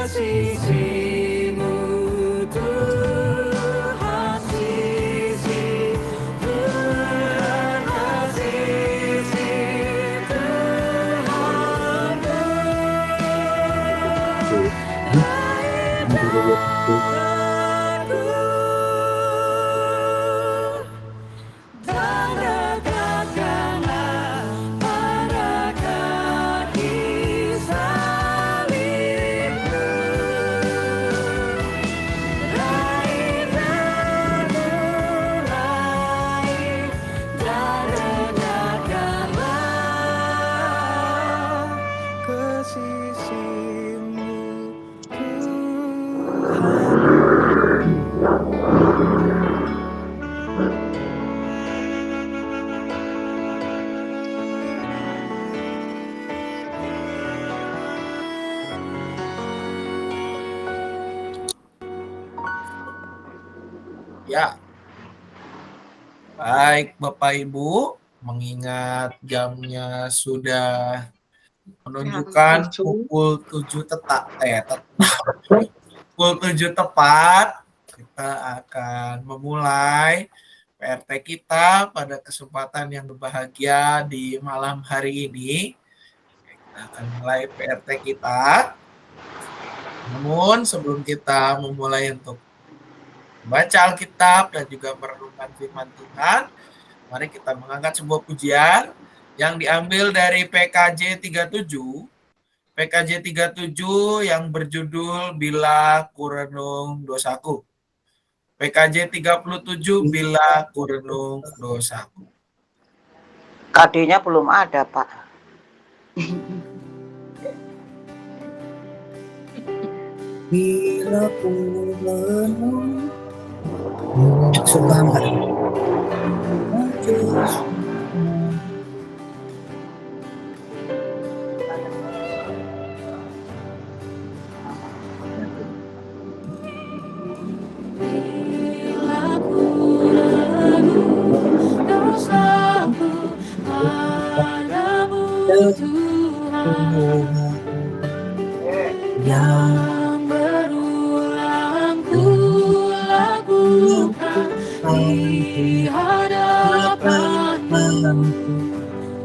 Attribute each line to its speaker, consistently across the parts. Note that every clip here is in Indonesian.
Speaker 1: Sisimu Tuhan, sisi Tuhan, sisi Tuhan, dan dekatkanlah pada kaki salibmu. Raih aku, raih, dan dekatkanlah ke sisimu,
Speaker 2: Ya, baik Bapak Ibu, mengingat jamnya sudah menunjukkan pukul 7 tepat, kita akan memulai PRT kita pada kesempatan yang berbahagia di malam hari ini. Kita akan mulai PRT kita. Namun sebelum kita memulai untuk membaca Alkitab dan juga merenungkan firman Tuhan, mari kita mengangkat sebuah pujian yang diambil dari PKJ 37. PKJ 37 yang berjudul Bila Ku Renung Dosaku. PKJ 37 Bila Ku Renung Dosaku.
Speaker 3: KD-nya belum ada, Pak.
Speaker 4: Bila ku renung, suka nggak?
Speaker 1: bila ku renung dosaku padamu Tuhan, yang berulang ku lakukan di hadapan-Mu.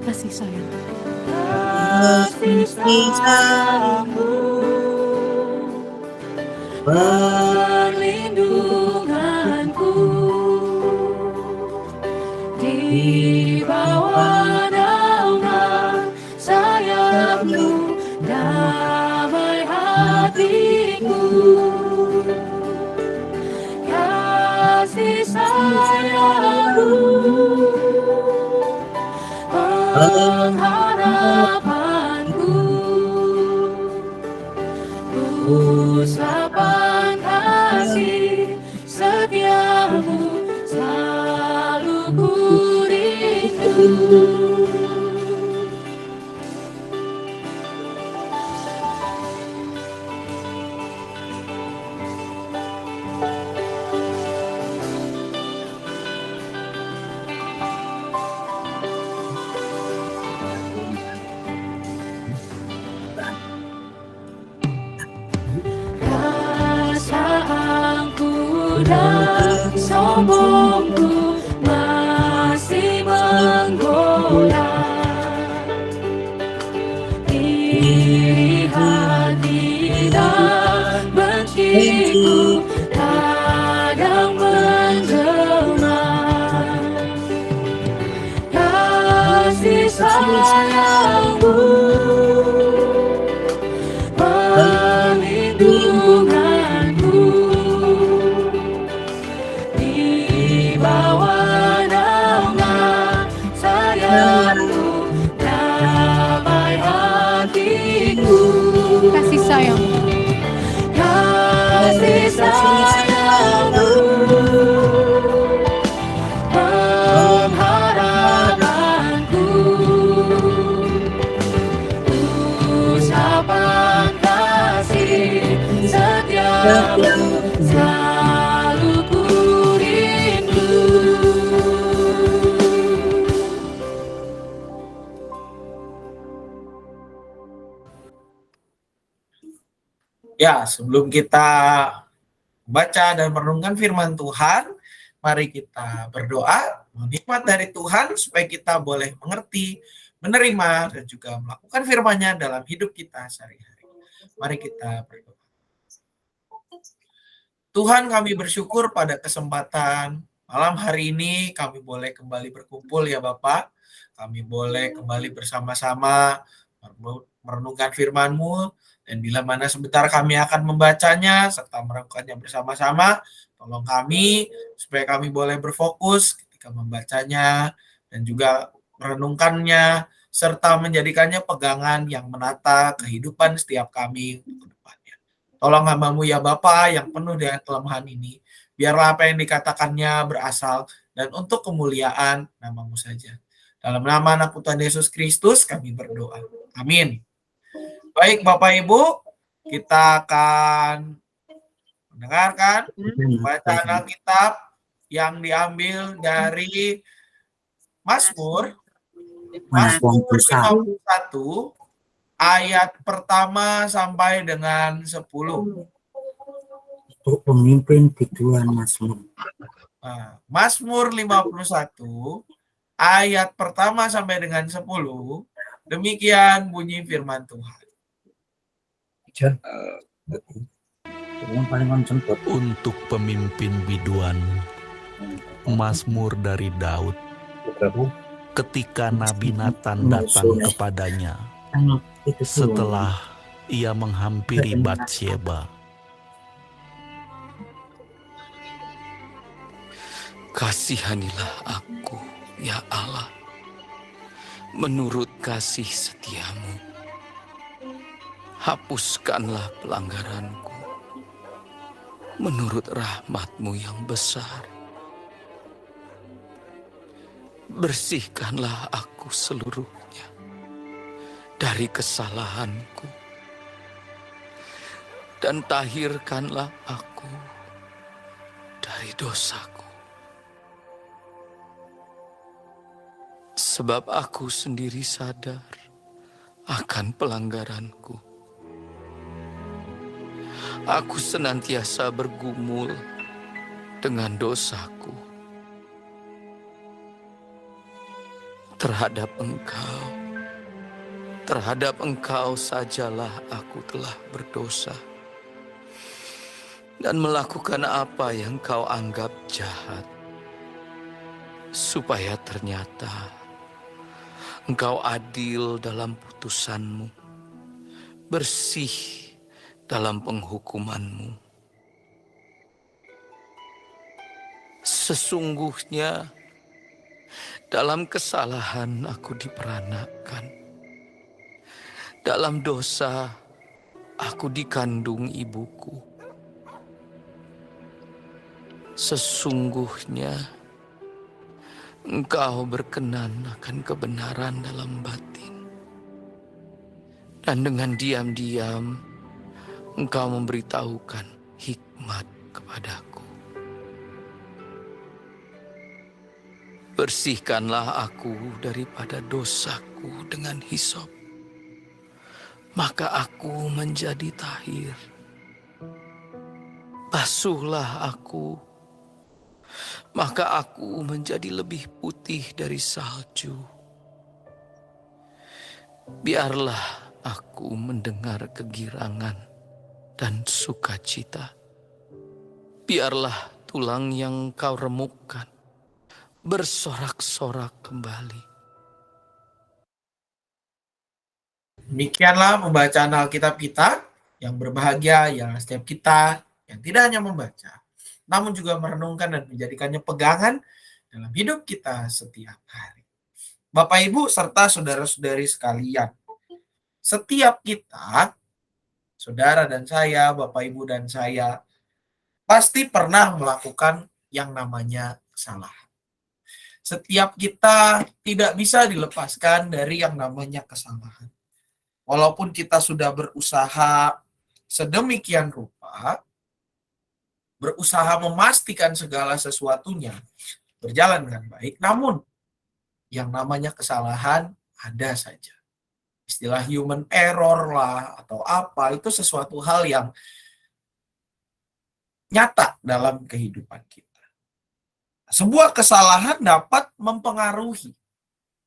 Speaker 1: Kasih sayang-Mu, perlindunganku di bawah naungan sayap-Mu, damai hatiku. Kasih sayang-Mu, pengharapanku, usapan kasih setiamu selalu ku rindu. Rasaanku dan sombongku masih menggoda, iri hati dan benciku kadang menjelma. Kasih sayang-Mu, perlindunganku di bawah naungan sayap-Mu, damai hatiku. Kasih sayang-Mu, kasih sayang-Mu, pengharapanku, usapan kasih setiamu selalu ku rindu.
Speaker 2: Ya, sebelum kita baca dan merenungkan firman Tuhan, mari kita berdoa, menikmat dari Tuhan supaya kita boleh mengerti, menerima, dan juga melakukan firman-Nya dalam hidup kita sehari-hari. Mari kita berdoa. Tuhan, kami bersyukur pada kesempatan malam hari ini kami boleh kembali berkumpul ya Bapak. Kami boleh kembali bersama-sama merenungkan firman-Mu, dan bila mana sebentar kami akan membacanya serta merenungkannya bersama-sama, tolong kami supaya kami boleh berfokus ketika membacanya dan juga merenungkannya serta menjadikannya pegangan yang menata kehidupan setiap kami untuk depannya. Tolong hamba-Mu ya Bapa yang penuh dengan kelemahan ini, biarlah apa yang dikatakannya berasal dan untuk kemuliaan nama-Mu saja. Dalam nama anak Tuhan Yesus Kristus kami berdoa. Amin. Baik Bapak Ibu, kita akan mendengarkan bacaan Alkitab yang diambil dari Mazmur 51 ayat pertama sampai dengan 10.
Speaker 4: Untuk pemimpin biduan Mazmur.
Speaker 2: Mazmur 51 ayat pertama sampai dengan 10. Demikian bunyi firman Tuhan.
Speaker 5: Untuk pemimpin biduan, Mazmur dari Daud. Ketika Nabi Nathan datang kepadanya setelah ia menghampiri Batsyeba.
Speaker 6: Kasihanilah aku, ya Allah, menurut kasih setiamu. Hapuskanlah pelanggaranku, menurut rahmat-Mu yang besar. Bersihkanlah aku seluruhnya dari kesalahanku, dan tahirkanlah aku dari dosaku. Sebab aku sendiri sadar akan pelanggaranku. Aku senantiasa bergumul dengan dosaku. Terhadap Engkau sajalah aku telah berdosa dan melakukan apa yang Kau anggap jahat, supaya ternyata Engkau adil dalam putusan-Mu, bersih dalam penghukuman-Mu. Sesungguhnya dalam kesalahan aku diperanakan, dalam dosa aku dikandung ibuku. Sesungguhnya Engkau berkenan akan kebenaran dalam batin, dan dengan diam-diam Engkau memberitahukan hikmat kepadaku. Bersihkanlah aku daripada dosaku dengan hisop, maka aku menjadi tahir. Basuhlah aku, maka aku menjadi lebih putih dari salju. Biarlah aku mendengar kegirangan dan sukacita. Biarlah tulang yang Kau remukkan bersorak-sorak kembali.
Speaker 2: Demikianlah pembacaan Alkitab kita. Yang berbahagia yang setiap kita yang tidak hanya membaca, namun juga merenungkan dan menjadikannya pegangan dalam hidup kita setiap hari. Bapak, Ibu, serta saudara-saudari sekalian, setiap kita, saudara dan saya, Bapak, Ibu, dan saya, pasti pernah melakukan yang namanya kesalahan. Setiap kita tidak bisa dilepaskan dari yang namanya kesalahan. Walaupun kita sudah berusaha sedemikian rupa, berusaha memastikan segala sesuatunya berjalan dengan baik, namun yang namanya kesalahan ada saja. istilah human error lah atau apa, itu sesuatu hal yang nyata dalam kehidupan kita. Sebuah kesalahan dapat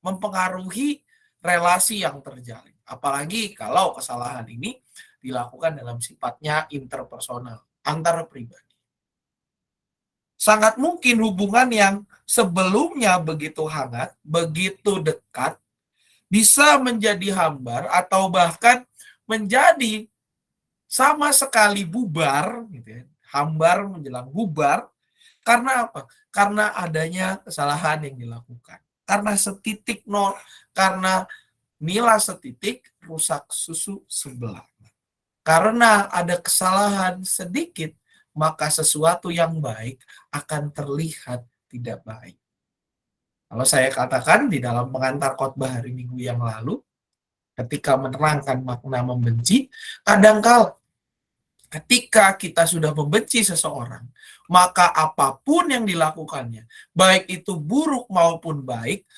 Speaker 2: mempengaruhi relasi yang terjalin. Apalagi kalau kesalahan ini dilakukan dalam sifatnya interpersonal, antar pribadi. Sangat mungkin hubungan yang sebelumnya begitu hangat, begitu dekat, bisa menjadi hambar atau bahkan menjadi sama sekali bubar, gitu ya. Hambar menjelang bubar. Karena apa? Karena adanya kesalahan yang dilakukan. Karena setitik nol, karena nila setitik rusak susu sebelah. Karena ada kesalahan sedikit, maka sesuatu yang baik akan terlihat tidak baik. Kalau saya katakan di dalam pengantar khotbah hari Minggu yang lalu, ketika menerangkan makna membenci, kadangkala ketika kita sudah membenci seseorang, maka apapun yang dilakukannya, baik itu buruk maupun baik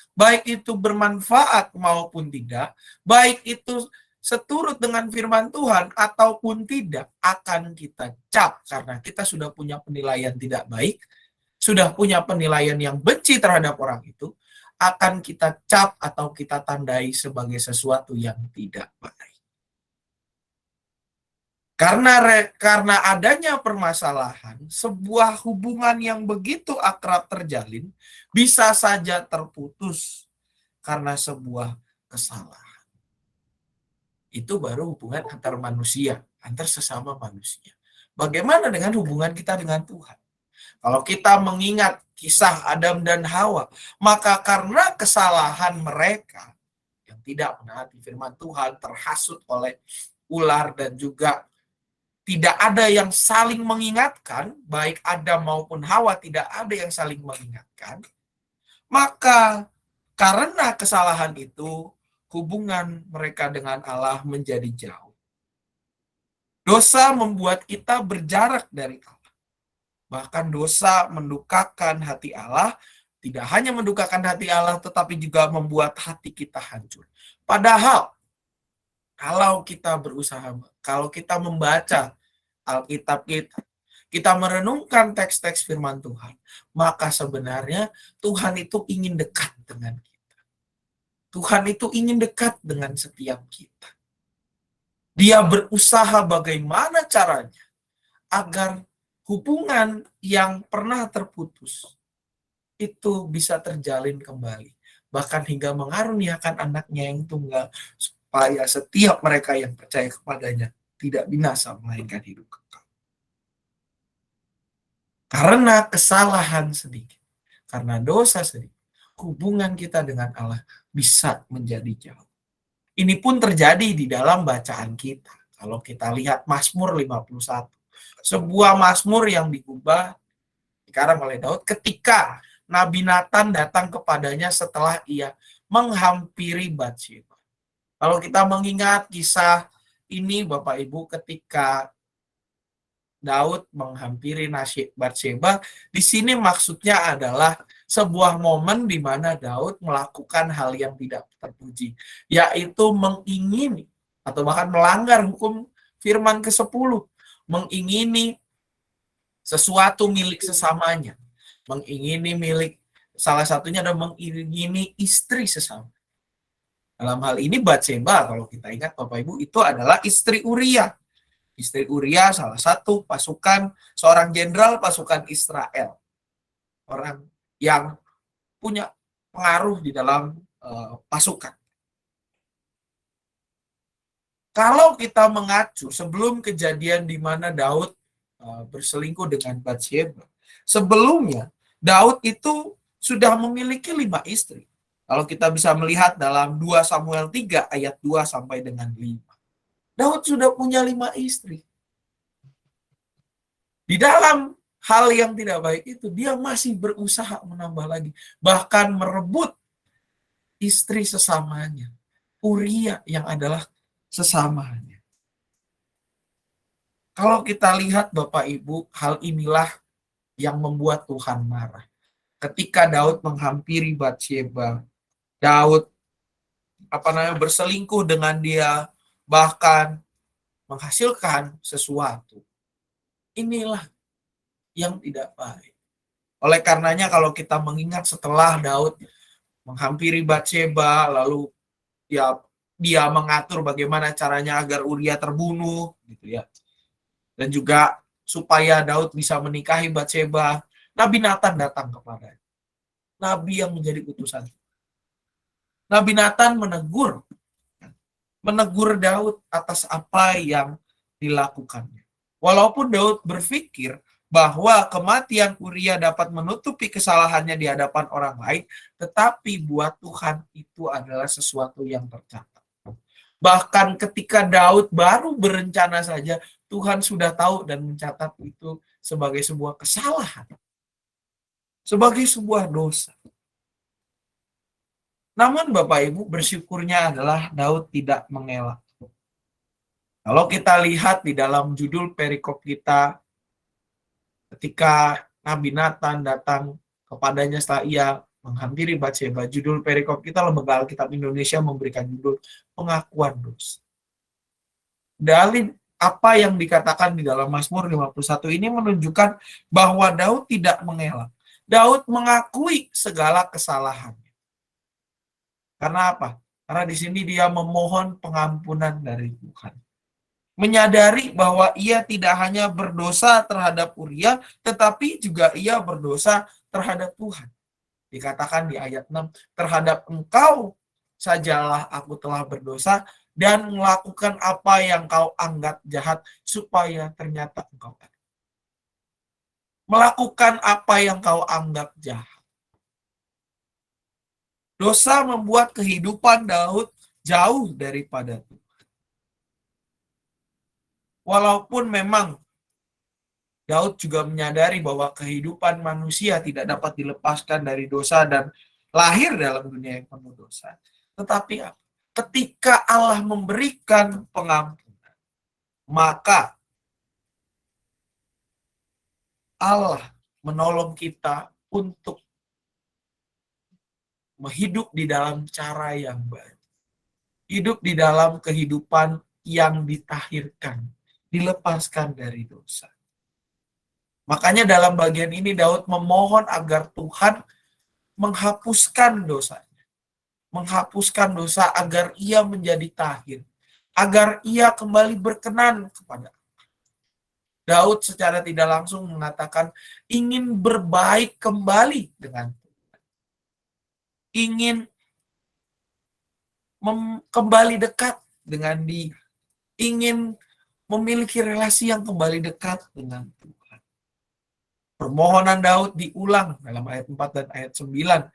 Speaker 2: itu bermanfaat maupun tidak, baik itu seturut dengan firman Tuhan ataupun tidak, akan kita cap karena kita sudah punya penilaian tidak baik, sudah punya penilaian yang benci terhadap orang itu, akan kita cap atau kita tandai sebagai sesuatu yang tidak baik. Karena adanya permasalahan, sebuah hubungan yang begitu akrab terjalin bisa saja terputus karena sebuah kesalahan. Itu baru hubungan antar manusia, antar sesama manusia. Bagaimana dengan hubungan kita dengan Tuhan? Kalau kita mengingat kisah Adam dan Hawa, maka karena kesalahan mereka yang tidak menaati firman Tuhan, terhasut oleh ular dan juga tidak ada yang saling mengingatkan, baik Adam maupun Hawa tidak ada yang saling mengingatkan, maka karena kesalahan itu, hubungan mereka dengan Allah menjadi jauh. Dosa membuat kita berjarak dari Allah. Bahkan dosa mendukakan hati Allah, tidak hanya mendukakan hati Allah, tetapi juga membuat hati kita hancur. Padahal, kalau kita berusaha, kalau kita membaca Alkitab kita merenungkan teks-teks firman Tuhan, maka sebenarnya Tuhan itu ingin dekat dengan kita. Tuhan itu ingin dekat dengan setiap kita. Dia berusaha bagaimana caranya agar hubungan yang pernah terputus itu bisa terjalin kembali. Bahkan hingga mengaruniakan anaknya yang tunggal, supaya setiap mereka yang percaya kepadanya tidak binasa, melainkan hidup kekal. Karena kesalahan sedikit, karena dosa sedikit, hubungan kita dengan Allah bisa menjadi jauh. Ini pun terjadi di dalam bacaan kita. Kalau kita lihat Mazmur 51, sebuah Mazmur yang diubah dikarang oleh Daud ketika Nabi Nathan datang kepadanya setelah ia menghampiri Batsheba. Kalau kita mengingat kisah ini Bapak Ibu, ketika Daud menghampiri Batsheba, di sini maksudnya adalah sebuah momen di mana Daud melakukan hal yang tidak terpuji, yaitu mengingini atau bahkan melanggar hukum firman ke-10, mengingini sesuatu milik sesamanya, mengingini milik, salah satunya adalah mengingini istri sesama. Dalam hal ini Batsheba, kalau kita ingat Bapak Ibu, itu adalah istri Uria. Istri Uria salah satu pasukan, seorang jenderal pasukan Israel. Orang yang punya pengaruh di dalam pasukan. Kalau kita mengacu sebelum kejadian di mana Daud berselingkuh dengan Batsheba, sebelumnya Daud itu sudah memiliki 5 istri. Kalau kita bisa melihat dalam 2 Samuel 3 ayat 2 sampai dengan 5. Daud sudah punya 5 istri. Di dalam hal yang tidak baik itu, dia masih berusaha menambah lagi. Bahkan merebut istri sesamanya. Uria yang adalah sesamanya. Kalau kita lihat Bapak Ibu, hal inilah yang membuat Tuhan marah. Ketika Daud menghampiri Batsheba, Daud berselingkuh dengan dia, bahkan menghasilkan sesuatu. Inilah yang tidak baik. Oleh karenanya kalau kita mengingat setelah Daud menghampiri Batseba, lalu dia mengatur bagaimana caranya agar Uria terbunuh, gitu ya. Dan juga supaya Daud bisa menikahi Batseba, Nabi Nathan datang kepadanya. Nabi yang menjadi utusan. Nabi Nathan menegur Daud atas apa yang dilakukannya. Walaupun Daud berpikir bahwa kematian Uria dapat menutupi kesalahannya di hadapan orang lain, tetapi buat Tuhan itu adalah sesuatu yang tercatat. Bahkan ketika Daud baru berencana saja, Tuhan sudah tahu dan mencatat itu sebagai sebuah kesalahan, sebagai sebuah dosa. Namun Bapak Ibu, bersyukurnya adalah Daud tidak mengelak. Kalau kita lihat di dalam judul perikop kita, ketika Nabi Nathan datang kepadanya setelah ia menghampiri Batseba, judul perikop kita Lembaga Alkitab Indonesia memberikan judul pengakuan dosa. Dalil apa yang dikatakan di dalam Mazmur 51 ini menunjukkan bahwa Daud tidak mengelak. Daud mengakui segala kesalahannya. Karena apa? Karena di sini dia memohon pengampunan dari Tuhan. Menyadari bahwa ia tidak hanya berdosa terhadap Uria, tetapi juga ia berdosa terhadap Tuhan. Dikatakan di ayat 6, terhadap engkau sajalah aku telah berdosa dan melakukan apa yang kau anggap jahat, supaya ternyata engkau ada. Melakukan apa yang kau anggap jahat. Dosa membuat kehidupan Daud jauh daripada Tuhan. Walaupun memang Daud juga menyadari bahwa kehidupan manusia tidak dapat dilepaskan dari dosa dan lahir dalam dunia yang penuh dosa. Tetapi ketika Allah memberikan pengampunan, maka Allah menolong kita untuk hidup di dalam cara yang baik. Hidup di dalam kehidupan yang ditahirkan, dilepaskan dari dosa. Makanya dalam bagian ini Daud memohon agar Tuhan menghapuskan dosanya. Menghapuskan dosa agar ia menjadi tahir. Agar ia kembali berkenan kepada Allah. Daud secara tidak langsung mengatakan ingin berbaik kembali dengan Tuhan. Ingin kembali dekat dengan dia. Ingin memiliki relasi yang kembali dekat dengan Tuhan. Permohonan Daud diulang dalam ayat 4 dan ayat 9,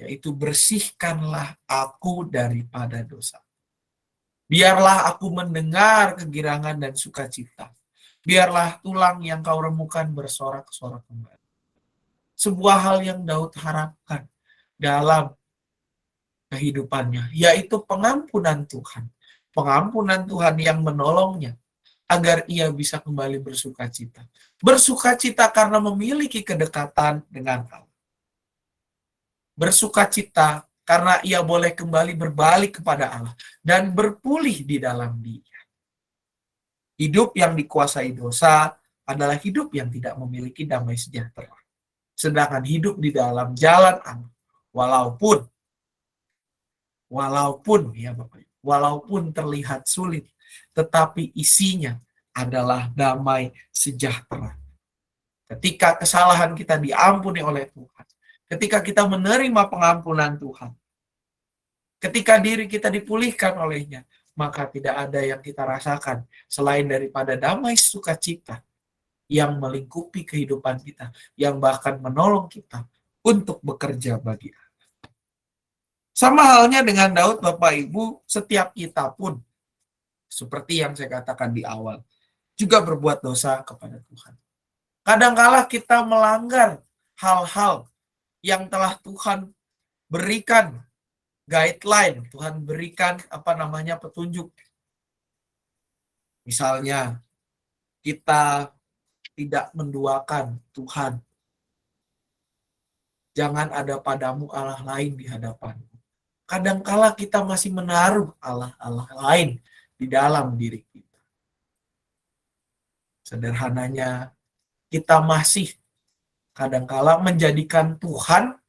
Speaker 2: yaitu bersihkanlah aku daripada dosa. Biarlah aku mendengar kegirangan dan sukacita. Biarlah tulang yang kau remukan bersorak-sorak kembali. Sebuah hal yang Daud harapkan dalam kehidupannya, yaitu pengampunan Tuhan. Pengampunan Tuhan yang menolongnya agar ia bisa kembali bersukacita. Bersukacita karena memiliki kedekatan dengan Allah. Bersukacita karena ia boleh kembali berbalik kepada Allah dan berpulih di dalam Dia. Hidup yang dikuasai dosa adalah hidup yang tidak memiliki damai sejahtera. Sedangkan hidup di dalam jalan Allah, walaupun terlihat sulit, tetapi isinya adalah damai sejahtera. Ketika kesalahan kita diampuni oleh Tuhan, ketika kita menerima pengampunan Tuhan, ketika diri kita dipulihkan olehnya, maka tidak ada yang kita rasakan selain daripada damai sukacita yang melingkupi kehidupan kita, yang bahkan menolong kita untuk bekerja bagi Allah. Sama halnya dengan Daud, Bapak Ibu, setiap kita pun, seperti yang saya katakan di awal, juga berbuat dosa kepada Tuhan. Kadangkala kita melanggar hal-hal yang telah Tuhan berikan guideline, Tuhan berikan petunjuk. Misalnya, kita tidak menduakan Tuhan. Jangan ada padamu Allah lain di hadapanmu. kadangkala kita masih menaruh Allah-Allah lain di dalam diri kita. Sederhananya, kita masih kadangkala menjadikan Tuhan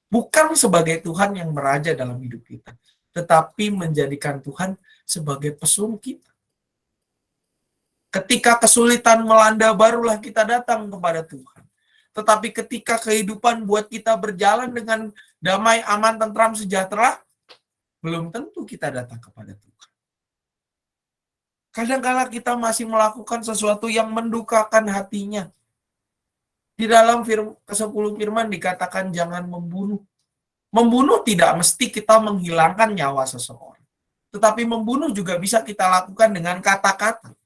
Speaker 2: bukan sebagai Tuhan yang meraja dalam hidup kita, tetapi menjadikan Tuhan sebagai pesuruh kita. Ketika kesulitan melanda, barulah kita datang kepada Tuhan. Tetapi ketika kehidupan buat kita berjalan dengan damai, aman, tentram, sejahtera, belum tentu kita datang kepada Tuhan. Kadang-kala kita masih melakukan sesuatu yang mendukakan hatinya. Di dalam ke-10 firman dikatakan jangan membunuh. Membunuh tidak mesti kita menghilangkan nyawa seseorang. Tetapi membunuh juga bisa kita lakukan dengan kata-kata.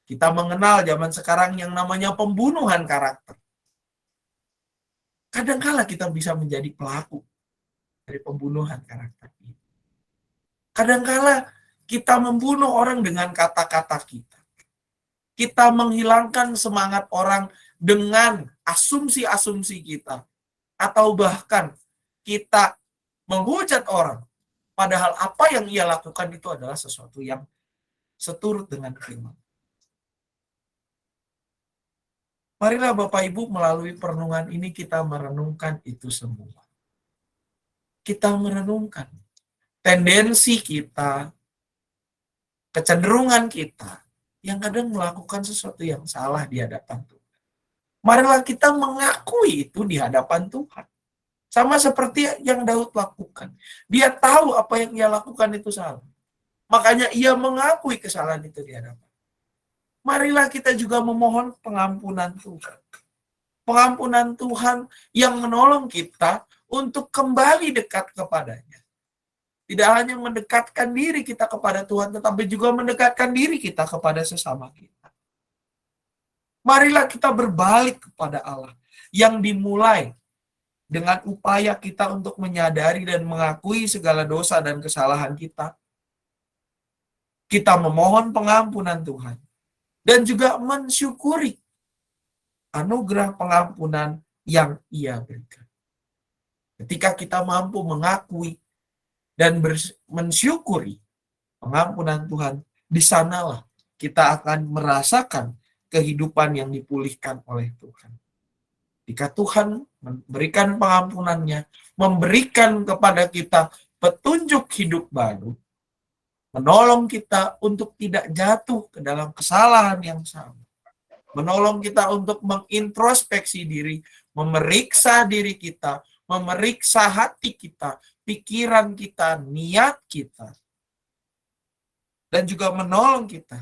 Speaker 2: Kita mengenal zaman sekarang yang namanya pembunuhan karakter. Kadang-kala kita bisa menjadi pelaku dari pembunuhan karakter ini. Kadang-kala kita membunuh orang dengan kata-kata kita. Kita menghilangkan semangat orang dengan asumsi-asumsi kita. Atau bahkan kita menghujat orang. Padahal apa yang ia lakukan itu adalah sesuatu yang seturut dengan firman. Marilah Bapak Ibu melalui perenungan ini kita merenungkan itu semua. Kita merenungkan tendensi kita, kecenderungan kita, yang kadang melakukan sesuatu yang salah di hadapan Tuhan. Marilah kita mengakui itu di hadapan Tuhan. Sama seperti yang Daud lakukan. Dia tahu apa yang ia lakukan itu salah. Makanya ia mengakui kesalahan itu di hadapan. Marilah kita juga memohon pengampunan Tuhan. Pengampunan Tuhan yang menolong kita untuk kembali dekat kepadanya. Tidak hanya mendekatkan diri kita kepada Tuhan, tetapi juga mendekatkan diri kita kepada sesama kita. Marilah kita berbalik kepada Allah yang dimulai dengan upaya kita untuk menyadari dan mengakui segala dosa dan kesalahan kita. Kita memohon pengampunan Tuhan dan juga mensyukuri anugerah pengampunan yang Ia berikan. Ketika kita mampu mengakui dan mensyukuri pengampunan Tuhan, di sanalah kita akan merasakan kehidupan yang dipulihkan oleh Tuhan. Jika Tuhan memberikan pengampunannya, memberikan kepada kita petunjuk hidup baru, menolong kita untuk tidak jatuh ke dalam kesalahan yang sama, menolong kita untuk mengintrospeksi diri, memeriksa diri kita, memeriksa hati kita, pikiran kita, niat kita, dan juga menolong kita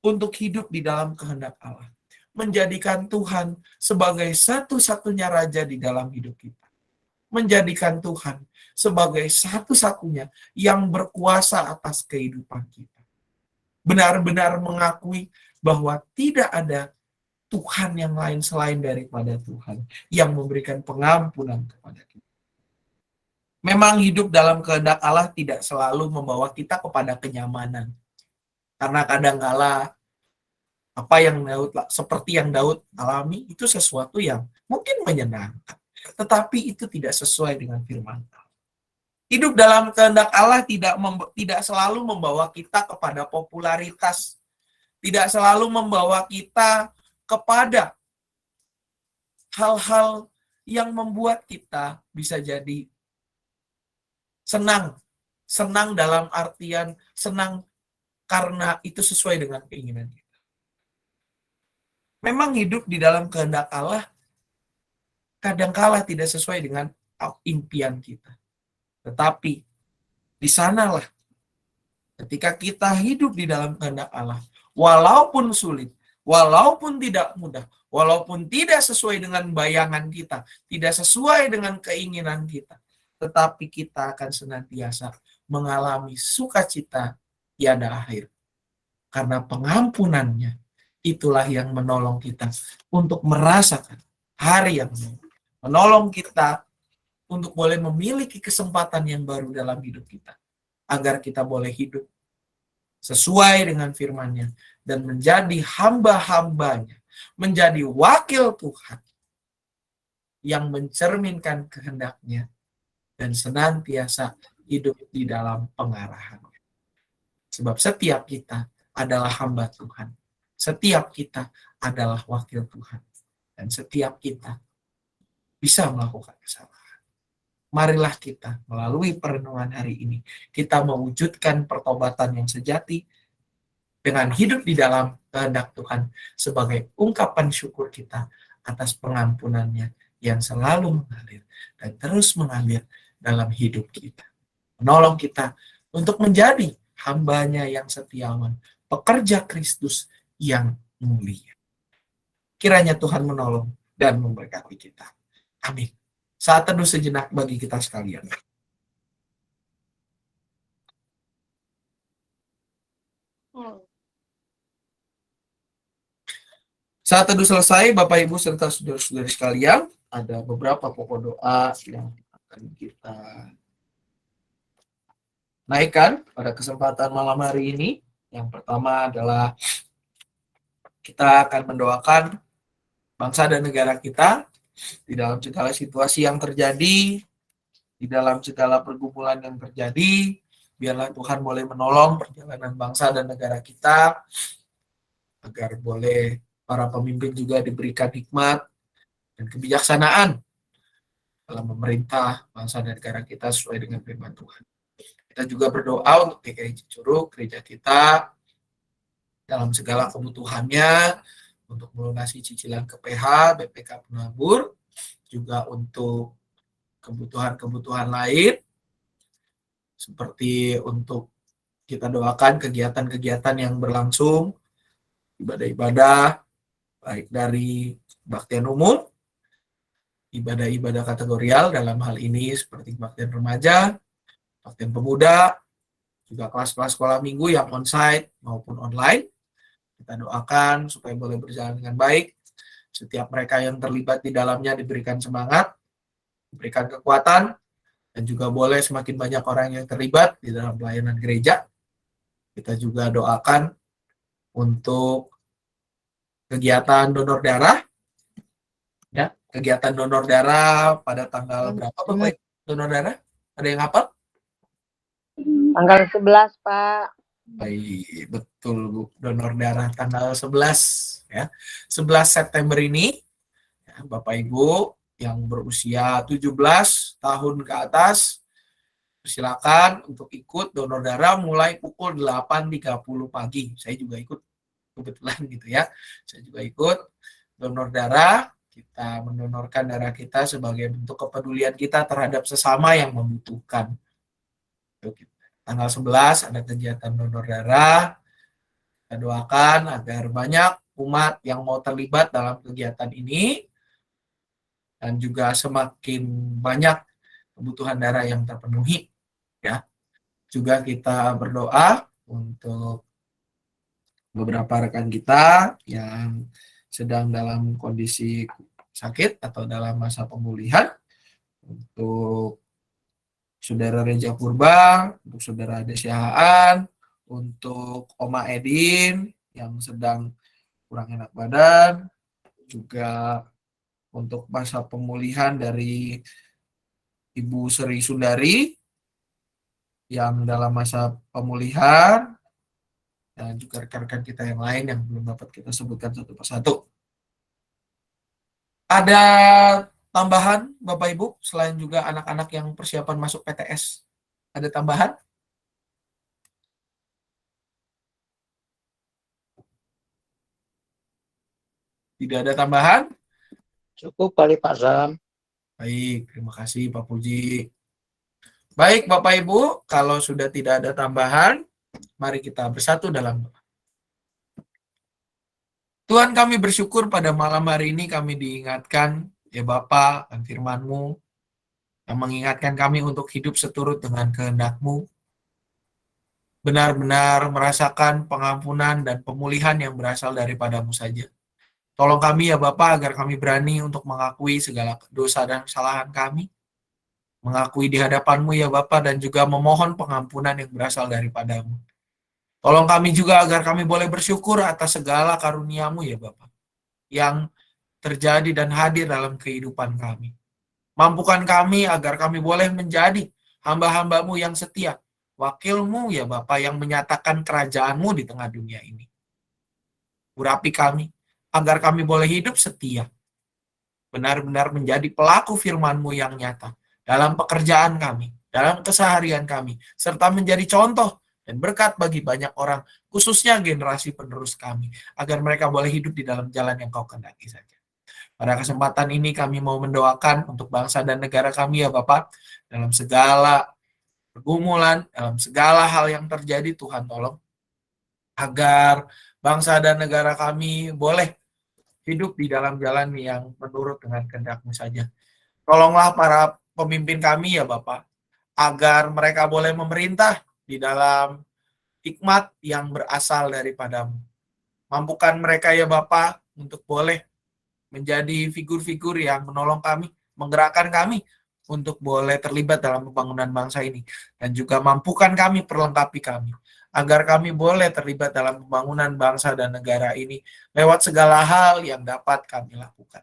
Speaker 2: untuk hidup di dalam kehendak Allah. Menjadikan Tuhan sebagai satu-satunya raja di dalam hidup kita. Menjadikan Tuhan sebagai satu-satunya yang berkuasa atas kehidupan kita. Benar-benar mengakui bahwa tidak ada Tuhan yang lain selain daripada Tuhan yang memberikan pengampunan kepada kita. Memang hidup dalam kehendak Allah tidak selalu membawa kita kepada kenyamanan. Karena kadang-kala seperti yang Daud alami itu sesuatu yang mungkin menyenangkan, tetapi itu tidak sesuai dengan firman Allah. Hidup dalam kehendak Allah tidak selalu membawa kita kepada popularitas, tidak selalu membawa kita kepada hal-hal yang membuat kita bisa jadi senang dalam artian senang karena itu sesuai dengan keinginan kita. Memang hidup di dalam kehendak Allah kadangkala tidak sesuai dengan impian kita. Tetapi di sanalah ketika kita hidup di dalam kehendak Allah, walaupun sulit, walaupun tidak mudah, walaupun tidak sesuai dengan bayangan kita, tidak sesuai dengan keinginan kita, tetapi kita akan senantiasa mengalami sukacita tiada akhir. Karena pengampunannya itulah yang menolong kita untuk merasakan hari yang baru. Menolong kita untuk boleh memiliki kesempatan yang baru dalam hidup kita. Agar kita boleh hidup sesuai dengan firman-Nya dan menjadi hamba-hambanya. Menjadi wakil Tuhan yang mencerminkan kehendak-Nya dan senantiasa hidup di dalam pengarahan. Sebab setiap kita adalah hamba Tuhan. Setiap kita adalah wakil Tuhan. Dan setiap kita bisa melakukan kesalahan. Marilah kita melalui perenungan hari ini, kita mewujudkan pertobatan yang sejati dengan hidup di dalam kehendak Tuhan sebagai ungkapan syukur kita atas pengampunannya yang selalu mengalir dan terus mengalir dalam hidup kita. Menolong kita untuk menjadi hambanya yang setiawan, pekerja Kristus yang mulia. Kiranya Tuhan menolong dan memberkati kita. Amin. Saat teduh sejenak bagi kita sekalian. Saat teduh selesai, Bapak Ibu serta saudara-saudari sekalian, ada beberapa pokok doa yang akan kita naikkan pada kesempatan malam hari ini. Yang pertama adalah kita akan mendoakan bangsa dan negara kita di dalam segala situasi yang terjadi, di dalam segala pergumulan yang terjadi. Biarlah Tuhan boleh menolong perjalanan bangsa dan negara kita, agar boleh para pemimpin juga diberikan hikmat dan kebijaksanaan dalam memerintah bangsa dan negara kita sesuai dengan firman Tuhan. Kita juga berdoa untuk GKI Cicurug, gereja kita, dalam segala kebutuhannya, untuk melunasi cicilan KPH, BPK penabur, juga untuk kebutuhan-kebutuhan lain, seperti untuk kita doakan kegiatan-kegiatan yang berlangsung, ibadah-ibadah, baik dari kebaktian umum, ibadah-ibadah kategorial dalam hal ini seperti kebaktian remaja, kebaktian pemuda, juga kelas-kelas sekolah minggu yang onsite maupun online. Kita doakan supaya boleh berjalan dengan baik. Setiap mereka yang terlibat di dalamnya diberikan semangat, diberikan kekuatan, dan juga boleh semakin banyak orang yang terlibat di dalam pelayanan gereja. Kita juga doakan untuk kegiatan donor darah. Ya, kegiatan donor darah pada tanggal berapa, Bapak? Donor darah? Ada yang hafal?
Speaker 3: Tanggal 11, Pak.
Speaker 2: Baik, betul Bu. Donor darah tanggal 11 ya. 11 September ini ya, Bapak Ibu yang berusia 17 tahun ke atas silakan untuk ikut donor darah mulai pukul 8.30 pagi. Saya juga ikut kebetulan gitu ya. Saya juga ikut donor darah. Kita mendonorkan darah kita sebagai bentuk kepedulian kita terhadap sesama yang membutuhkan. Tanggal 11 ada kegiatan donor darah. Kita doakan agar banyak umat yang mau terlibat dalam kegiatan ini dan juga semakin banyak kebutuhan darah yang terpenuhi ya. Juga kita berdoa untuk beberapa rekan kita yang sedang dalam kondisi sakit atau dalam masa pemulihan, untuk Saudara Reja Purba, untuk Saudara Desyahaan, untuk Oma Edin yang sedang kurang enak badan, juga untuk masa pemulihan dari Ibu Sri Sundari yang dalam masa pemulihan, dan juga rekan-rekan kita yang lain yang belum dapat kita sebutkan satu persatu. Ada tambahan Bapak Ibu, selain juga anak-anak yang persiapan masuk PTS? Ada tambahan? Tidak ada tambahan?
Speaker 3: Cukup kali Pak Sam.
Speaker 2: Baik, terima kasih Pak Puji. Baik Bapak Ibu, kalau sudah tidak ada tambahan, mari kita bersatu dalam doa. Tuhan, kami bersyukur pada malam hari ini kami diingatkan, ya Bapa, dan firman-Mu yang mengingatkan kami untuk hidup seturut dengan kehendak-Mu, benar-benar merasakan pengampunan dan pemulihan yang berasal daripada-Mu saja. Tolong kami ya Bapa agar kami berani untuk mengakui segala dosa dan kesalahan kami, mengakui di hadapan-Mu ya Bapa, dan juga memohon pengampunan yang berasal daripada-Mu. Tolong kami juga agar kami boleh bersyukur atas segala karunia-Mu ya Bapa, yang terjadi dan hadir dalam kehidupan kami. Mampukan kami agar kami boleh menjadi hamba-hambamu yang setia, wakilmu ya Bapa yang menyatakan kerajaanmu di tengah dunia ini. Urapi kami, agar kami boleh hidup setia, benar-benar menjadi pelaku firman-Mu yang nyata dalam pekerjaan kami, dalam keseharian kami, serta menjadi contoh dan berkat bagi banyak orang, khususnya generasi penerus kami, agar mereka boleh hidup di dalam jalan yang Kau kehendaki saja. Pada kesempatan ini kami mau mendoakan untuk bangsa dan negara kami ya Bapak, dalam segala pergumulan, dalam segala hal yang terjadi, Tuhan tolong, agar bangsa dan negara kami boleh hidup di dalam jalan yang menurut dengan kehendak-Mu saja. Tolonglah para pemimpin kami ya Bapak, agar mereka boleh memerintah di dalam hikmat yang berasal daripada-Mu. Mampukan mereka ya Bapak untuk boleh menjadi figur-figur yang menolong kami, menggerakkan kami untuk boleh terlibat dalam pembangunan bangsa ini. Dan juga mampukan kami, perlengkapi kami, agar kami boleh terlibat dalam pembangunan bangsa dan negara ini lewat segala hal yang dapat kami lakukan.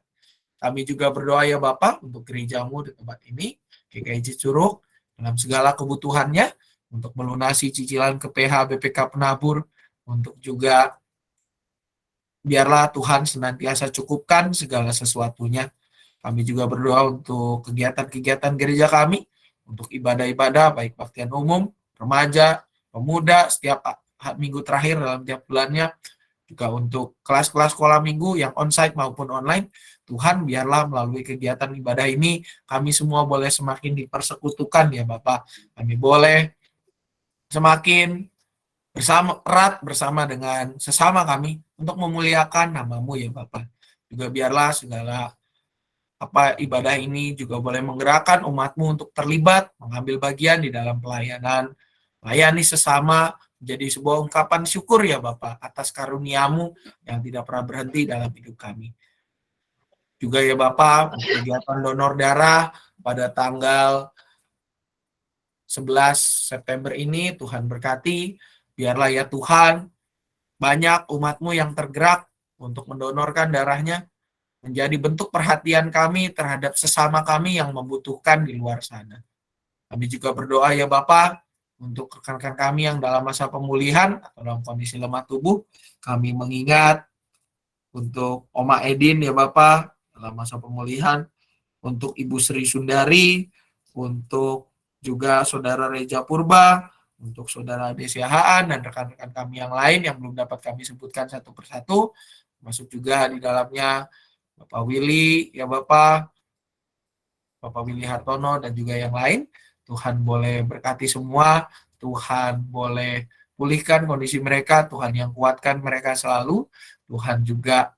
Speaker 2: Kami juga berdoa ya Bapak untuk gereja-Mu di tempat ini, GKI Cicurug, dalam segala kebutuhannya, untuk melunasi cicilan ke PH BPK Penabur, untuk juga biarlah Tuhan senantiasa cukupkan segala sesuatunya. Kami juga berdoa untuk kegiatan-kegiatan gereja kami, untuk ibadah-ibadah, baik baktian umum, remaja, pemuda, setiap minggu terakhir dalam tiap bulannya, juga untuk kelas-kelas sekolah minggu yang onsite maupun online. Tuhan, biarlah melalui kegiatan ibadah ini, kami semua boleh semakin dipersekutukan ya Bapak. Kami boleh semakin erat bersama dengan sesama kami untuk memuliakan nama-Mu ya Bapak. Juga biarlah segala ibadah ini juga boleh menggerakkan umat-Mu untuk terlibat, mengambil bagian di dalam pelayanan, melayani sesama, menjadi sebuah ungkapan syukur ya Bapak atas karunia-Mu yang tidak pernah berhenti dalam hidup kami. Juga ya Bapak, kegiatan donor darah pada tanggal 11 September ini, Tuhan berkati, biarlah ya Tuhan, banyak umat-Mu yang tergerak untuk mendonorkan darahnya, menjadi bentuk perhatian kami terhadap sesama kami yang membutuhkan di luar sana. Kami juga berdoa ya Bapak, untuk rekan-rekan kami yang dalam masa pemulihan atau dalam kondisi lemah tubuh, kami mengingat untuk Oma Edin ya Bapak, dalam masa pemulihan, untuk Ibu Sri Sundari, untuk juga Saudara Reja Purba, untuk Saudara Desia Haan, dan rekan-rekan kami yang lain yang belum dapat kami sebutkan satu persatu, masuk juga di dalamnya Bapak Willy, ya Bapak Willy Hartono, dan juga yang lain. Tuhan boleh berkati semua, Tuhan boleh pulihkan kondisi mereka, Tuhan yang kuatkan mereka selalu, Tuhan juga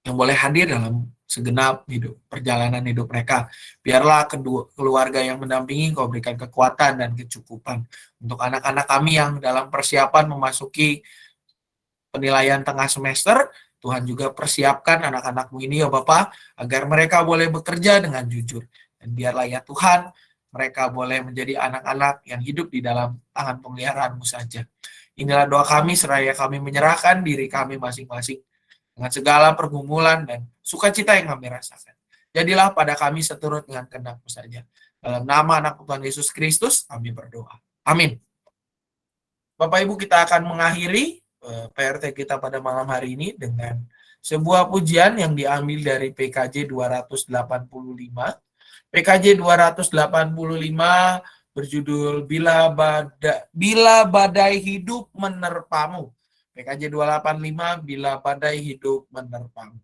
Speaker 2: yang boleh hadir dalam segenap perjalanan hidup mereka. Biarlah keluarga yang mendampingi Kau berikan kekuatan dan kecukupan. Untuk anak-anak kami yang dalam persiapan memasuki penilaian tengah semester, Tuhan juga persiapkan anak-anak-Mu ini ya Bapak, agar mereka boleh bekerja dengan jujur. Dan biarlah ya Tuhan, mereka boleh menjadi anak-anak yang hidup di dalam tangan pemeliharaan-Mu saja. Inilah doa kami, seraya kami menyerahkan diri kami masing-masing dengan segala pergumulan dan sukacita yang kami rasakan. Jadilah pada kami seturut dengan kehendak-Mu saja. Dalam nama anak Tuhan Yesus Kristus, kami berdoa. Amin. Bapak Ibu, kita akan mengakhiri PRT kita pada malam hari ini dengan sebuah pujian yang diambil dari PKJ 285. PKJ 285 berjudul Bila Badai Hidup Menerpamu. PKJ 285, Bila Badai Hidup Menerpamu.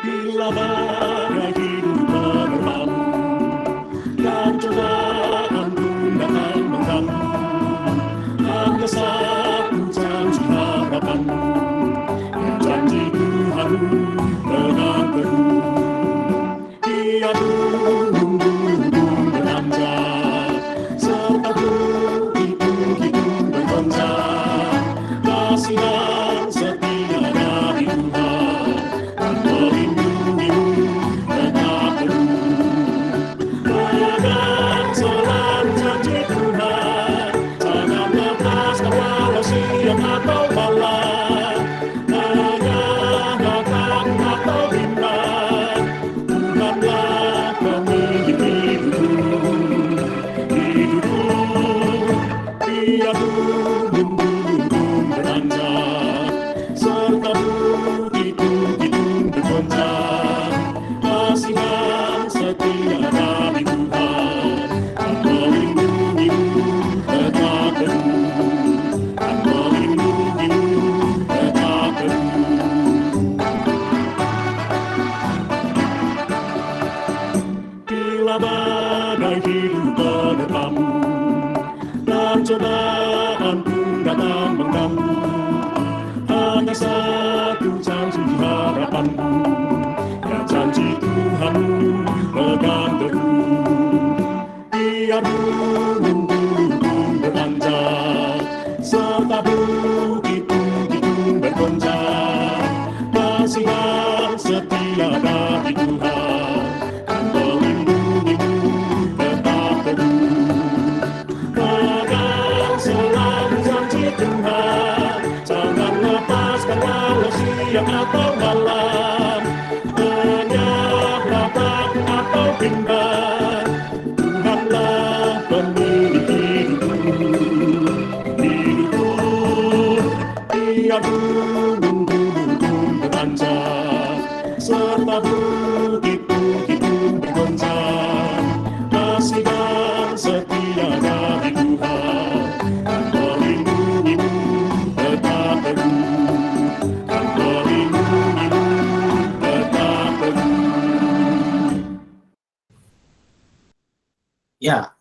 Speaker 7: Bila badai hidup menerpamu dan cobaan pun datang mengganggu, hanya satu janji harapanmu, janji Tuhanmu dengan teguh. Ia tumbuh beranjak serta setia dari Tuhan dan melindungimu tetap teguh, dan melindungimu tetap teguh. Bila badai hidup menerpamu dan cobaan pun datang mengganggu, hanya satu janji harapanmu, ya janji Tuhanmu pegang teguh. Biar gunung-gunung pun beranjak, serta bukit-bukit pun bergoncang, masih dan setia dari Tuhan dan melindungimu tetap teguh. Pegang selalu janji Tuhan, jangan lepaskan walau siang atau malam, lenyaplah takut atau bimbang, Tuhanlah pemilik hidupku. Biar gunung-gunung pun beranjak, serta bukit-bukit pun bergoncang, kasih dan setia dari Tuhan dan melindungimu tetap teguh, dan melindungimu tetap teguh.
Speaker 2: Ya,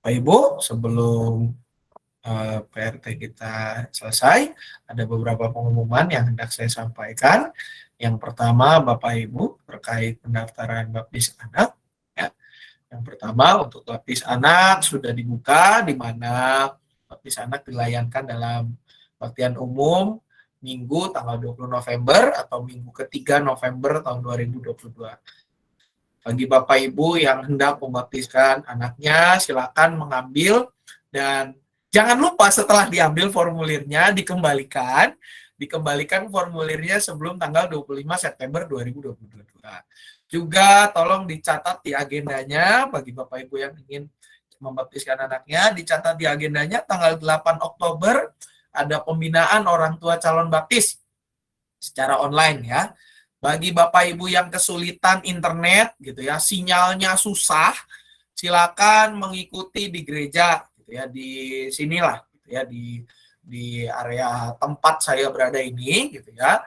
Speaker 2: Pak Ibu, sebelum PRT kita selesai, ada beberapa pengumuman yang hendak saya sampaikan. Yang pertama, Bapak Ibu, terkait pendaftaran baptis anak. Ya. Yang pertama, untuk baptis anak sudah dibuka, di mana baptis anak dilayankan dalam kebaktian umum Minggu tanggal 20 November atau Minggu ketiga November tahun 2022. Bagi Bapak Ibu yang hendak membaptiskan anaknya, silakan mengambil, dan jangan lupa setelah diambil formulirnya dikembalikan formulirnya sebelum tanggal 25 September 2022. Juga tolong dicatat di agendanya bagi Bapak Ibu yang ingin membaptiskan anaknya, dicatat di agendanya tanggal 8 Oktober ada pembinaan orang tua calon baptis secara online ya. Bagi Bapak Ibu yang kesulitan internet gitu ya, sinyalnya susah, silakan mengikuti di gereja gitu ya, di sinilah gitu ya, di area tempat saya berada ini gitu ya,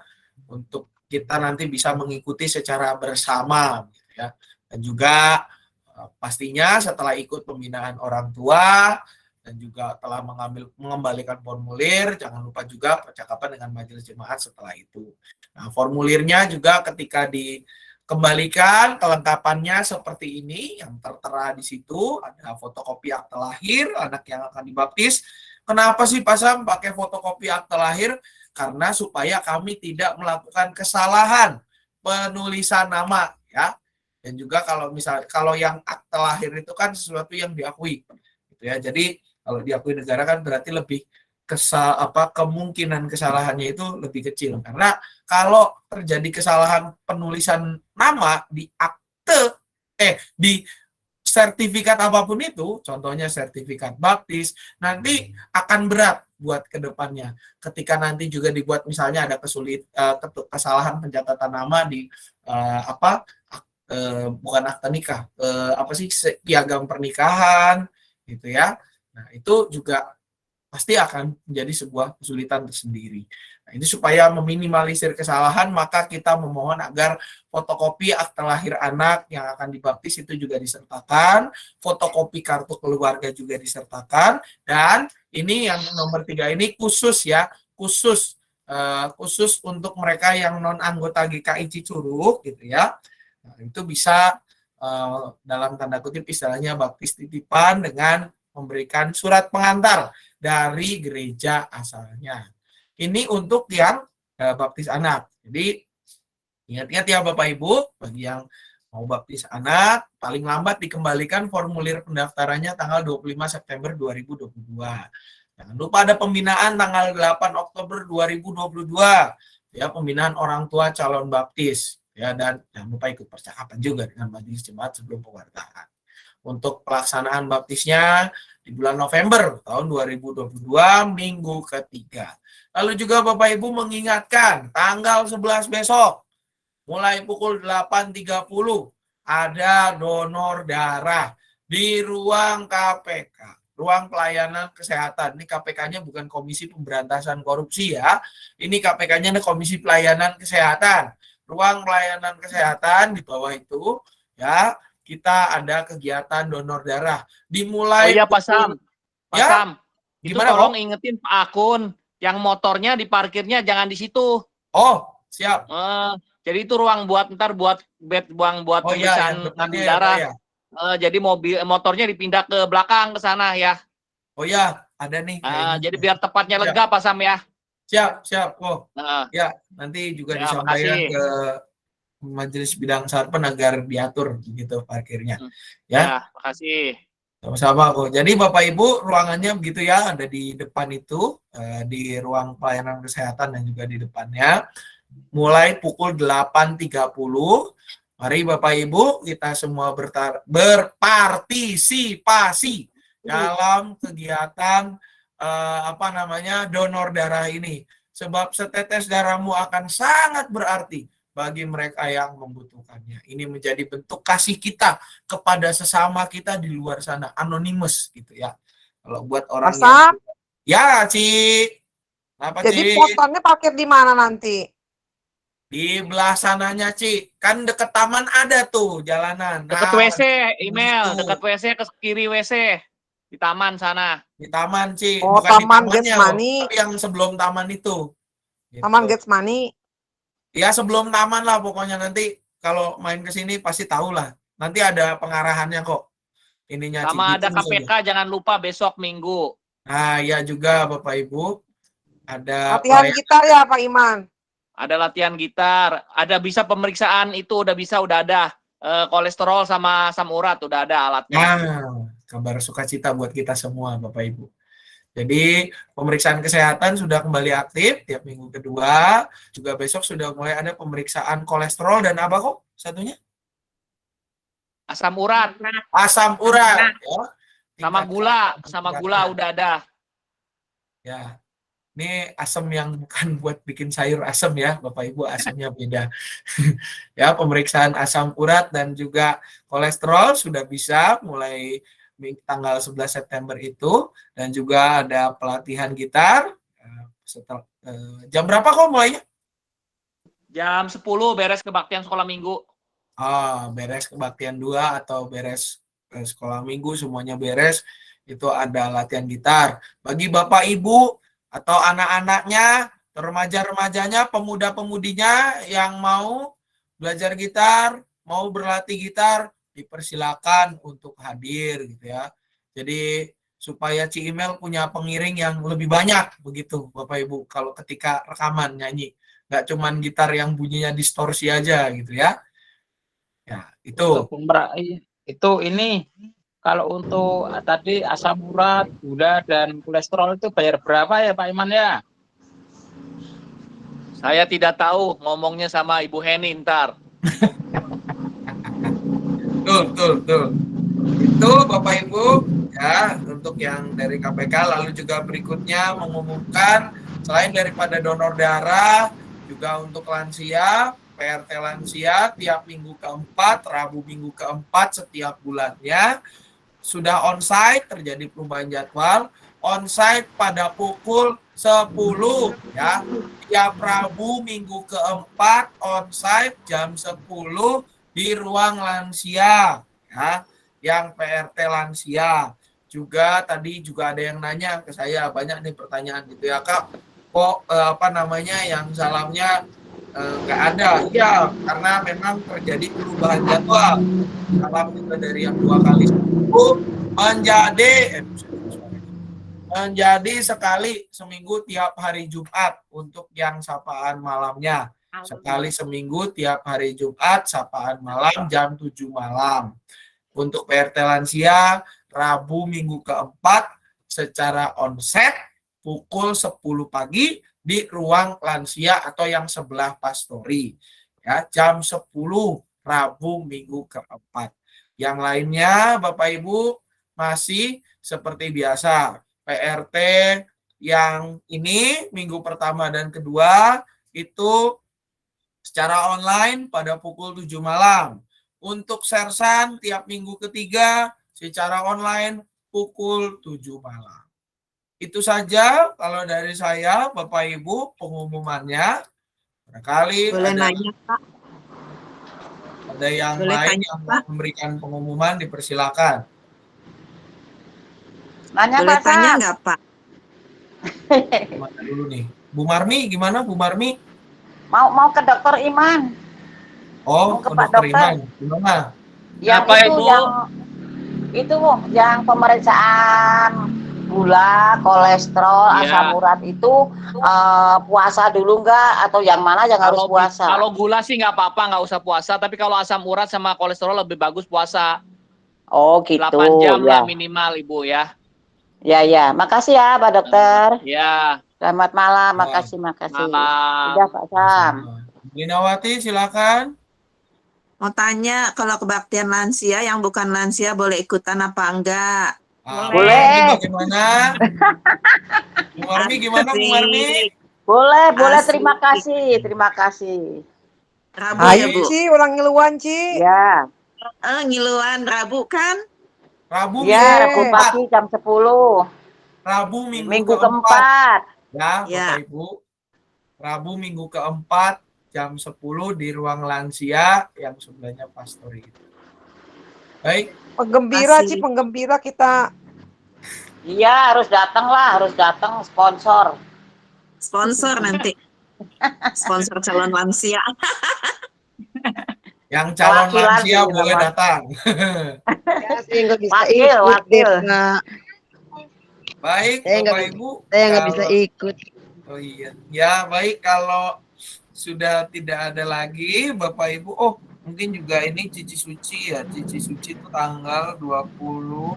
Speaker 2: untuk kita nanti bisa mengikuti secara bersama gitu ya. Dan juga pastinya setelah ikut pembinaan orang tua dan juga telah mengembalikan formulir, jangan lupa juga percakapan dengan majelis jemaat setelah itu. Nah, formulirnya juga ketika dikembalikan, kelengkapannya seperti ini, yang tertera di situ, ada fotokopi akte lahir anak yang akan dibaptis. Kenapa sih Pak Sam pakai fotokopi akte lahir? Karena supaya kami tidak melakukan kesalahan penulisan nama ya. Dan juga kalau yang akte lahir itu kan sesuatu yang diakui gitu ya. Jadi kalau diakui negara kan berarti lebih kemungkinan kesalahannya itu lebih kecil. Karena kalau terjadi kesalahan penulisan nama di akte di sertifikat apapun itu, contohnya sertifikat baptis, nanti akan berat buat kedepannya. Ketika nanti juga dibuat misalnya ada kesalahan pencatatan nama di bukan akte nikah, piagam pernikahan, gitu ya. Nah itu juga pasti akan menjadi sebuah kesulitan tersendiri. Nah, ini supaya meminimalisir kesalahan, maka kita memohon agar fotokopi akte lahir anak yang akan dibaptis itu juga disertakan, fotokopi kartu keluarga juga disertakan, dan ini yang nomor 3 ini khusus untuk mereka yang non anggota GKI Cicurug gitu ya. Nah, itu bisa dalam tanda kutip istilahnya baptis titipan dengan memberikan surat pengantar dari gereja asalnya. Ini untuk yang baptis anak. Jadi ingat-ingat ya Bapak Ibu, bagi yang mau baptis anak, paling lambat dikembalikan formulir pendaftarannya tanggal 25 September 2022. Jangan lupa ada pembinaan tanggal 8 Oktober 2022, ya, pembinaan orang tua calon baptis, ya, dan jangan lupa ikut percakapan juga dengan majelis jemaat sebelum pewartaan. Untuk pelaksanaan baptisnya di bulan November tahun 2022, minggu ketiga. Lalu juga Bapak Ibu mengingatkan tanggal 11 besok, mulai pukul 8.30 ada donor darah di ruang KPK, ruang pelayanan kesehatan. Ini KPK-nya bukan Komisi Pemberantasan Korupsi ya. Ini KPK-nya Komisi Pelayanan Kesehatan. Ruang pelayanan kesehatan di bawah itu ya, kita ada kegiatan donor darah. Dimulai
Speaker 8: Oh iya Pak Sam. Pak
Speaker 2: Ya,
Speaker 8: Sam, itu
Speaker 2: gimana,
Speaker 8: tolong
Speaker 2: Kok?
Speaker 8: ingetin Pak Akun, yang motornya diparkirnya jangan di situ.
Speaker 2: Oh, siap.
Speaker 8: Jadi itu ruang buat ntar buat bed buat
Speaker 2: Oh iya, yang
Speaker 8: pemeriksaan
Speaker 2: depannya ya, Pak
Speaker 8: darah.
Speaker 2: ya.
Speaker 8: Jadi motornya dipindah ke belakang ke sana ya.
Speaker 2: Oh iya, ada nih. kayaknya.
Speaker 8: Jadi biar tepatnya
Speaker 2: Siap.
Speaker 8: lega Pak Sam ya.
Speaker 2: Siap. Oh,
Speaker 8: Nah,
Speaker 2: ya, nanti juga
Speaker 8: Ya,
Speaker 2: disampaikan
Speaker 8: makasih.
Speaker 2: ke Majelis Bidang Sarpen agar diatur gitu parkirnya.
Speaker 8: ya, makasih.
Speaker 2: Sama-sama, kok. Jadi Bapak Ibu, ruangannya begitu ya, ada di depan itu, di ruang pelayanan kesehatan dan juga di depannya. Mulai pukul 8.30. Mari Bapak Ibu, kita semua berpartisipasi dalam kegiatan donor darah ini. Sebab setetes darahmu akan sangat berarti bagi mereka yang membutuhkannya. Ini menjadi bentuk kasih kita kepada sesama kita di luar sana, anonymous gitu ya. Kalau buat orang
Speaker 9: Sam,
Speaker 2: ya, Ci. Apa,
Speaker 9: jadi
Speaker 2: Ci?
Speaker 9: posternya parkir di mana nanti?
Speaker 2: Di belah sananya, Ci. Kan deket taman ada tuh jalanan.
Speaker 8: Dekat
Speaker 2: Nah,
Speaker 8: WC, email,
Speaker 2: gitu.
Speaker 8: dekat WC ke kiri WC. Di taman sana.
Speaker 2: Di taman, Ci.
Speaker 9: Oh,
Speaker 2: Bukan
Speaker 9: Taman
Speaker 2: di tamannya,
Speaker 9: Getsemani.
Speaker 2: tapi yang sebelum taman itu. Gitu.
Speaker 9: Taman Getsemani.
Speaker 2: Ya, sebelum taman lah pokoknya. Nanti kalau main ke sini pasti tahu lah. Nanti ada pengarahannya kok. Ininya, Ci.
Speaker 8: Sama ada
Speaker 2: Ditunggu
Speaker 8: KPK,
Speaker 2: saja.
Speaker 8: jangan lupa besok Minggu.
Speaker 2: Nah, ya juga Bapak Ibu. Ada
Speaker 9: Latihan gitar ya Pak Iman.
Speaker 8: Ada latihan gitar, ada bisa pemeriksaan itu udah ada. Kolesterol sama asam urat udah ada alatnya.
Speaker 2: Nah, kabar sukacita buat kita semua Bapak Ibu. Jadi pemeriksaan kesehatan sudah kembali aktif tiap minggu kedua. Juga besok sudah mulai ada pemeriksaan kolesterol dan apa kok satunya?
Speaker 8: Asam urat.
Speaker 2: Asam urat. Ya.
Speaker 8: Sama gula udah ada.
Speaker 2: Ya, ini asam yang bukan buat bikin sayur asam ya, Bapak Ibu, asamnya beda. Ya, pemeriksaan asam urat dan juga kolesterol sudah bisa mulai tanggal 11 September itu, dan juga ada pelatihan gitar. Jam berapa kok mulainya?
Speaker 8: Jam 10 beres kebaktian sekolah minggu.
Speaker 2: Beres kebaktian 2 atau beres sekolah minggu, semuanya beres. Itu ada latihan gitar. Bagi Bapak Ibu atau anak-anaknya, remaja-remajanya, pemuda-pemudinya yang mau belajar gitar, mau berlatih gitar, dipersilakan untuk hadir gitu ya. Jadi supaya Ci Email punya pengiring yang lebih banyak begitu Bapak Ibu kalau ketika rekaman nyanyi. Nggak cuman gitar yang bunyinya distorsi aja gitu ya. Ya, itu.
Speaker 3: Itu ini kalau untuk tadi asam urat, gula dan kolesterol itu bayar berapa ya Pak Iman ya?
Speaker 8: Saya tidak tahu, ngomongnya sama Ibu Heni ntar.
Speaker 2: Betul. Itu Bapak Ibu ya, untuk yang dari KPK. Lalu juga berikutnya mengumumkan selain daripada donor darah, juga untuk lansia, PRT lansia tiap minggu keempat, Rabu minggu keempat setiap bulannya sudah onsite, terjadi perubahan jadwal. Onsite pada pukul 10 ya. Tiap Rabu minggu keempat onsite jam 10 di ruang lansia ya, yang PRT lansia. Juga tadi juga ada yang nanya ke saya, banyak nih pertanyaan gitu ya, Kak, kok yang salamnya nggak ada. Ya, karena memang terjadi perubahan jadwal. Salam juga dari yang 2 kali seminggu menjadi sekali seminggu tiap hari Jumat untuk yang sapaan malamnya. Sekali seminggu tiap hari Jumat, sapaan malam jam 7 malam. Untuk PRT lansia, Rabu minggu keempat secara onset pukul 10 pagi di ruang lansia atau yang sebelah pastori. Ya, jam 10 Rabu minggu keempat. Yang lainnya Bapak Ibu masih seperti biasa. PRT yang ini minggu pertama dan kedua itu secara online pada pukul 7 malam. Untuk sersan tiap minggu ketiga secara online pukul 7 malam. Itu saja kalau dari saya, Bapak Ibu, pengumumannya. Barangkali
Speaker 10: Boleh nanya, Pak?
Speaker 2: ada yang
Speaker 10: Boleh
Speaker 2: lain
Speaker 10: tanya,
Speaker 2: yang mau
Speaker 10: Pak?
Speaker 2: memberikan pengumuman, dipersilakan.
Speaker 11: Nanya
Speaker 10: Boleh
Speaker 11: Pak
Speaker 10: tanya
Speaker 11: Sam.
Speaker 10: nggak, Pak?
Speaker 2: Gimana dulu nih? Bu Marmi, gimana Bu Marmi?
Speaker 11: Mau ke Dokter Iman.
Speaker 2: Oh,
Speaker 11: Mau ke
Speaker 2: ke
Speaker 11: Pak
Speaker 2: Dokter
Speaker 11: Dokter.
Speaker 2: Iman. Gimana?
Speaker 11: Yang
Speaker 8: Apa,
Speaker 11: itu
Speaker 8: Ibu?
Speaker 11: yang pemeriksaan gula, kolesterol,
Speaker 8: Iya.
Speaker 11: asam urat itu puasa dulu nggak atau yang mana yang harus puasa?
Speaker 8: Kalau gula sih nggak apa-apa, nggak usah puasa. Tapi kalau asam urat sama kolesterol lebih bagus puasa.
Speaker 11: Oh gitu.
Speaker 8: 8 jam
Speaker 11: ya.
Speaker 8: lah minimal, Ibu ya.
Speaker 11: Ya. Makasih ya Pak Dokter.
Speaker 8: Ya.
Speaker 11: Selamat malam.
Speaker 2: Ya.
Speaker 11: Makasih.
Speaker 8: Malam.
Speaker 11: Udah Pak Sam.
Speaker 2: Linawati, silakan.
Speaker 10: Mau tanya, kalau kebaktian lansia yang bukan lansia boleh ikutan apa enggak?
Speaker 2: Bu
Speaker 11: Boleh.
Speaker 2: Marmi bagaimana? Bu Marmi gimana, Bu Marmi?
Speaker 11: Boleh.
Speaker 10: Asik.
Speaker 11: Terima kasih.
Speaker 10: Rabu ya,
Speaker 9: Ayo,
Speaker 10: Bu?
Speaker 9: Ci, ulang ngiluan, Ci.
Speaker 11: Ya.
Speaker 10: Ngiluan Rabu kan?
Speaker 2: Rabu
Speaker 11: Ya,
Speaker 2: minggu
Speaker 11: Rabu
Speaker 2: keempat.
Speaker 11: pagi jam 10.
Speaker 2: Rabu minggu
Speaker 11: Minggu
Speaker 2: keempat.
Speaker 11: keempat.
Speaker 2: Ya,
Speaker 10: Ya.
Speaker 2: Bapak Ibu. Rabu minggu keempat jam 10 di ruang lansia yang sebelahnya Pastori. Baik.
Speaker 9: Penggembira,
Speaker 10: Masih.
Speaker 9: Ci, penggembira kita.
Speaker 11: Iya, harus datang sponsor.
Speaker 10: Sponsor nanti. Sponsor calon lansia.
Speaker 2: Yang calon
Speaker 11: Wakilan
Speaker 2: lansia
Speaker 11: sih,
Speaker 2: boleh
Speaker 11: Bapak.
Speaker 2: datang.
Speaker 9: Ya, saya nggak bisa
Speaker 11: Wakil,
Speaker 9: ikut,
Speaker 11: wakil.
Speaker 9: deh, Kak.
Speaker 2: Baik,
Speaker 9: Saya nggak
Speaker 2: Bapak
Speaker 9: bisa-
Speaker 2: Ibu.
Speaker 9: Saya nggak bisa
Speaker 2: kalau-
Speaker 9: ikut.
Speaker 2: Oh iya. Ya, baik kalau sudah tidak ada lagi Bapak Ibu. Oh, mungkin juga ini Cici Suci ya. Cici Suci itu tanggal 20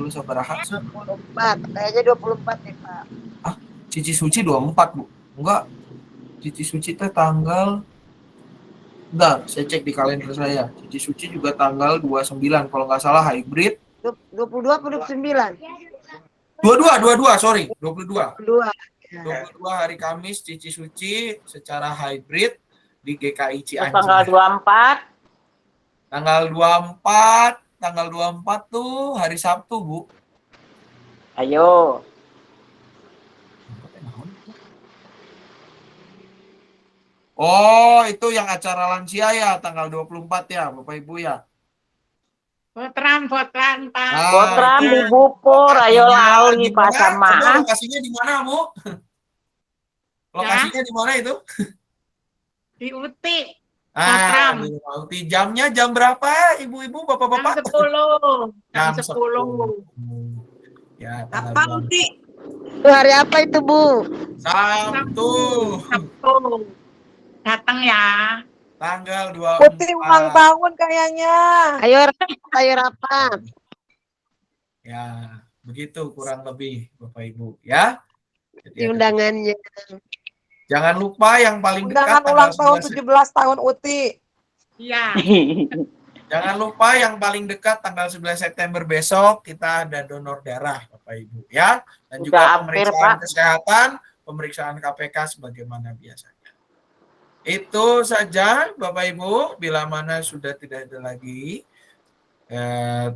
Speaker 2: sabaraha.
Speaker 11: 24, kayaknya 24 nih Pak.
Speaker 2: Cici Suci 24, Bu. Enggak. Cici Suci itu tanggal Bentar, saya cek di kalender saya. Cici Suci juga tanggal 29 kalau nggak salah hybrid.
Speaker 9: 22 atau 29?
Speaker 2: 22, sorry. 22.
Speaker 9: 22.
Speaker 2: 22 hari Kamis Cici Suci secara hybrid di GKI
Speaker 11: Terus
Speaker 2: Cianjur.
Speaker 11: tanggal 24.
Speaker 2: Tanggal 24 tuh hari Sabtu, Bu.
Speaker 11: Ayo.
Speaker 2: Oh, itu yang acara lansia ya, tanggal 24 ya, Bapak Ibu ya.
Speaker 12: Potram, Pak.
Speaker 11: Potram di Bupur, ayo lali Pak sama.
Speaker 2: Coba lokasinya di mana, Bu? Lokasinya di mana itu?
Speaker 12: Di Uti.
Speaker 2: Ah, di Uti. Jamnya jam berapa, Ibu-ibu, Bapak-bapak?
Speaker 12: Jam 10.
Speaker 2: Jam
Speaker 12: 10.
Speaker 2: Ya,
Speaker 10: Kapan, Uti?
Speaker 9: Itu hari apa itu, Bu?
Speaker 2: Sabtu.
Speaker 12: Sabtu. Datang ya.
Speaker 2: Tanggal 24.
Speaker 9: Putri ulang tahun kayaknya. Ayo rapat.
Speaker 2: Ya, begitu kurang lebih Bapak Ibu ya.
Speaker 9: Di undangannya.
Speaker 2: Jangan lupa yang paling dekat
Speaker 9: Undangan
Speaker 2: tanggal
Speaker 9: ulang tahun
Speaker 2: 11
Speaker 9: 17 tahun Uti.
Speaker 12: Iya.
Speaker 2: Jangan lupa yang paling dekat tanggal 11 September besok kita ada donor darah Bapak Ibu ya. Dan juga
Speaker 11: Udah hampir,
Speaker 2: pemeriksaan
Speaker 11: Pak.
Speaker 2: kesehatan, pemeriksaan KPK sebagaimana biasanya. Itu saja Bapak Ibu, bila mana sudah tidak ada lagi.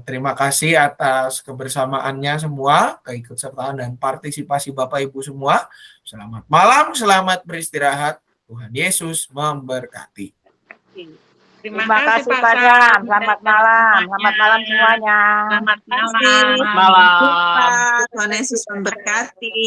Speaker 2: Terima kasih atas kebersamaannya semua, keikutsertaan dan partisipasi Bapak Ibu semua. Selamat malam, selamat beristirahat. Tuhan Yesus memberkati.
Speaker 12: Terima
Speaker 11: kasih
Speaker 12: Pak
Speaker 11: Pak
Speaker 12: Sam.
Speaker 11: Sam. Selamat malam. Selamat malam semuanya.
Speaker 12: Selamat
Speaker 10: Terima kasih.
Speaker 12: malam.
Speaker 8: Malam.
Speaker 10: Tuhan Yesus memberkati.